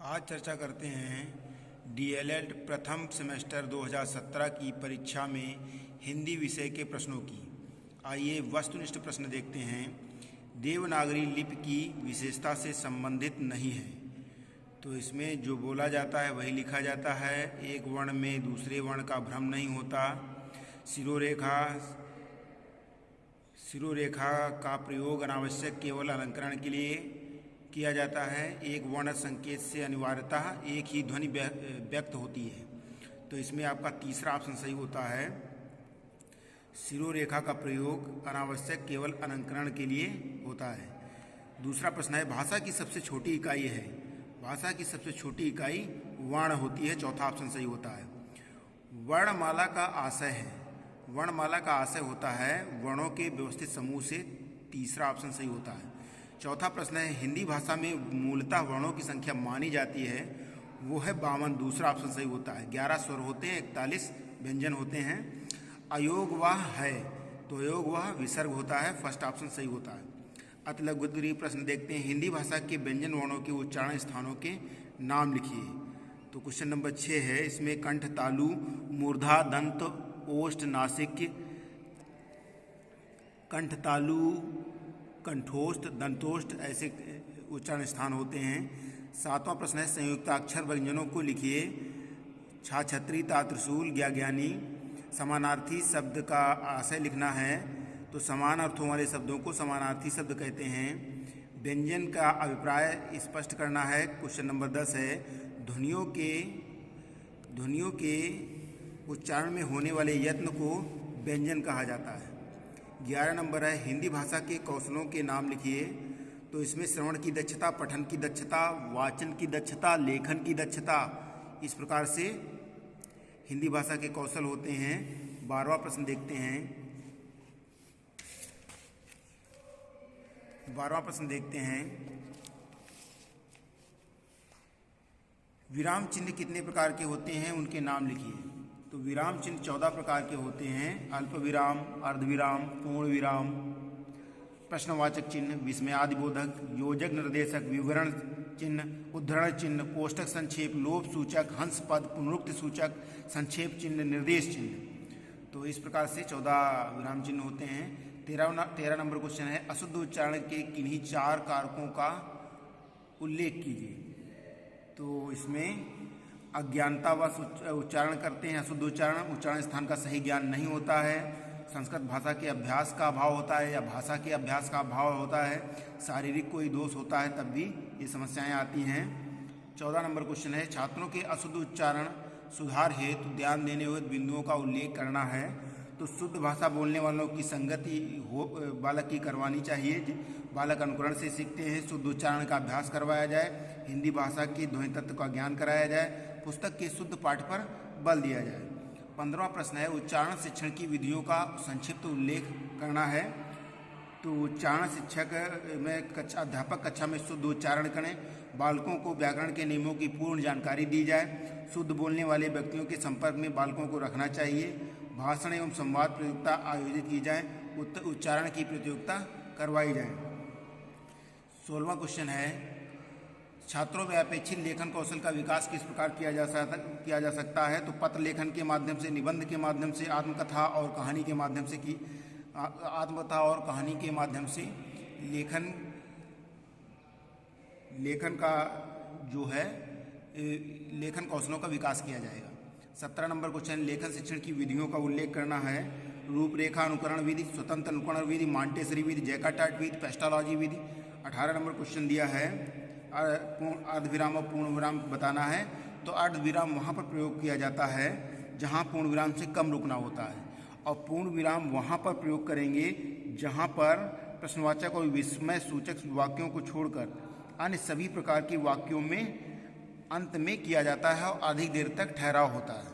आज चर्चा करते हैं डीएलएड प्रथम सेमेस्टर 2017 की परीक्षा में हिंदी विषय के प्रश्नों की। आइए वस्तुनिष्ठ प्रश्न देखते हैं। देवनागरी लिपि की विशेषता से संबंधित नहीं है, तो इसमें जो बोला जाता है वही लिखा जाता है। एक वर्ण में दूसरे वर्ण का भ्रम नहीं होता। सिरोरेखा का प्रयोग अनावश्यक केवल अलंकरण के लिए किया जाता है। एक वर्ण संकेत से अनिवार्यतः एक ही ध्वनि व्यक्त होती है, तो इसमें आपका तीसरा ऑप्शन सही होता है। सिरोरेखा का प्रयोग अनावश्यक केवल अलंकरण के लिए होता है। दूसरा प्रश्न है, भाषा की सबसे छोटी इकाई है। भाषा की सबसे छोटी इकाई वर्ण होती है। चौथा ऑप्शन सही होता है। वर्णमाला का आशय है। वर्णमाला का आशय होता है वर्णों के व्यवस्थित समूह से। तीसरा ऑप्शन सही होता है। चौथा प्रश्न है, हिंदी भाषा में मूलतः वर्णों की संख्या मानी जाती है, वो है 52। दूसरा ऑप्शन सही होता है। 11 स्वर होते हैं, 41 व्यंजन होते हैं। अयोगवाह है, तो अयोगवाह विसर्ग होता है। फर्स्ट ऑप्शन सही होता है। अतिलघुत्तरीय प्रश्न देखते हैं, हिंदी भाषा के व्यंजन वर्णों के उच्चारण स्थानों के नाम लिखिए। तो क्वेश्चन नंबर 6 है, इसमें कंठ, तालु, मूर्धा, दंत, ओष्ठ, नासिक, कंठ, तालु, कंठोष्ठ, दंतोष्ठ ऐसे उच्चारण स्थान होते हैं। 7वां प्रश्न है, संयुक्त अक्षर व्यंजनों को लिखिए। छा, छत्री, ता, त्रिशूल, ज्ञा, ज्ञानी। समानार्थी शब्द का आशय लिखना है, तो समान अर्थों वाले शब्दों को समानार्थी शब्द कहते हैं। व्यंजन का अभिप्राय स्पष्ट करना है। क्वेश्चन नंबर 10 है, ध्वनियों के उच्चारण में होने वाले यत्न को व्यंजन कहा जाता है। 11 नंबर है, हिंदी भाषा के कौशलों के नाम लिखिए। तो इसमें श्रवण की दक्षता, पठन की दक्षता, वाचन की दक्षता, लेखन की दक्षता, इस प्रकार से हिंदी भाषा के कौशल होते हैं। 12वां प्रश्न देखते हैं। 12वां प्रश्न देखते हैं, विराम चिन्ह कितने प्रकार के होते हैं, उनके नाम लिखिए। तो विराम चिन्ह 14 प्रकार के होते हैं। अल्प विराम, अर्धविराम, पूर्ण विराम, प्रश्नवाचक चिन्ह, विस्मयादिबोधक, योजक निर्देशक, विवरण चिन्ह, उद्धरण चिन्ह, कोष्ठक संक्षेप, लोभ सूचक, हंस पद, पुनरुक्ति सूचक, संक्षेप चिन्ह, निर्देश चिन्ह। तो इस प्रकार से 14 विराम चिन्ह होते हैं। 13 नंबर क्वेश्चन है, अशुद्ध उच्चारण के किन्हीं 4 कारकों का उल्लेख कीजिए। तो इसमें अज्ञानतावश उच्चारण करते हैं। अशुद्ध उच्चारण स्थान का सही ज्ञान नहीं होता है। संस्कृत भाषा के अभ्यास का अभाव होता है या भाषा के अभ्यास का अभाव होता है। शारीरिक कोई दोष होता है, तब भी ये समस्याएं आती हैं। 14 नंबर क्वेश्चन है, छात्रों के अशुद्ध उच्चारण सुधार हेतु ध्यान देने हुए बिंदुओं का उल्लेख करना है। तो शुद्ध भाषा बोलने वालों की संगति बालक की करवानी चाहिए। बालक अनुकरण से सीखते हैं। शुद्ध उच्चारण का अभ्यास करवाया जाए। हिंदी भाषा के ध्वनि तत्व का ज्ञान कराया जाए। पुस्तक के शुद्ध पाठ पर बल दिया जाए। 15वां प्रश्न है, उच्चारण शिक्षण की विधियों का संक्षिप्त उल्लेख करना है। तो उच्चारण शिक्षक में अध्यापक कक्षा में शुद्ध उच्चारण करें। बालकों को व्याकरण के नियमों की पूर्ण जानकारी दी जाए। शुद्ध बोलने वाले व्यक्तियों के संपर्क में बालकों को रखना चाहिए। भाषण एवं संवाद प्रतियोगिता आयोजित की जाए। उच्चारण की प्रतियोगिता करवाई जाए। 16वां क्वेश्चन है, छात्रों में अपेक्षित लेखन कौशल का विकास किस प्रकार किया जा सकता है। तो पत्र लेखन के माध्यम से, निबंध के माध्यम से, आत्मकथा और कहानी के माध्यम से लेखन का जो है लेखन कौशलों का विकास किया जाएगा। 17 नंबर क्वेश्चन, लेखन शिक्षण की विधियों का उल्लेख करना है। रूपरेखा अनुकरण विधि, स्वतंत्र अनुकरण विधि, मॉन्टेसरी विधि, जैकार्ट विधि, पेस्टालॉजी विधि। 18 नंबर क्वेश्चन दिया है, अर्धविराम और पूर्ण विराम बताना है। तो अर्धविराम वहाँ पर प्रयोग किया जाता है जहाँ पूर्ण विराम से कम रुकना होता है, और पूर्ण विराम वहाँ पर प्रयोग करेंगे जहाँ पर प्रश्नवाचक और विस्मय सूचक वाक्यों को छोड़कर अन्य सभी प्रकार के वाक्यों में अंत में किया जाता है और अधिक देर तक ठहराव होता है।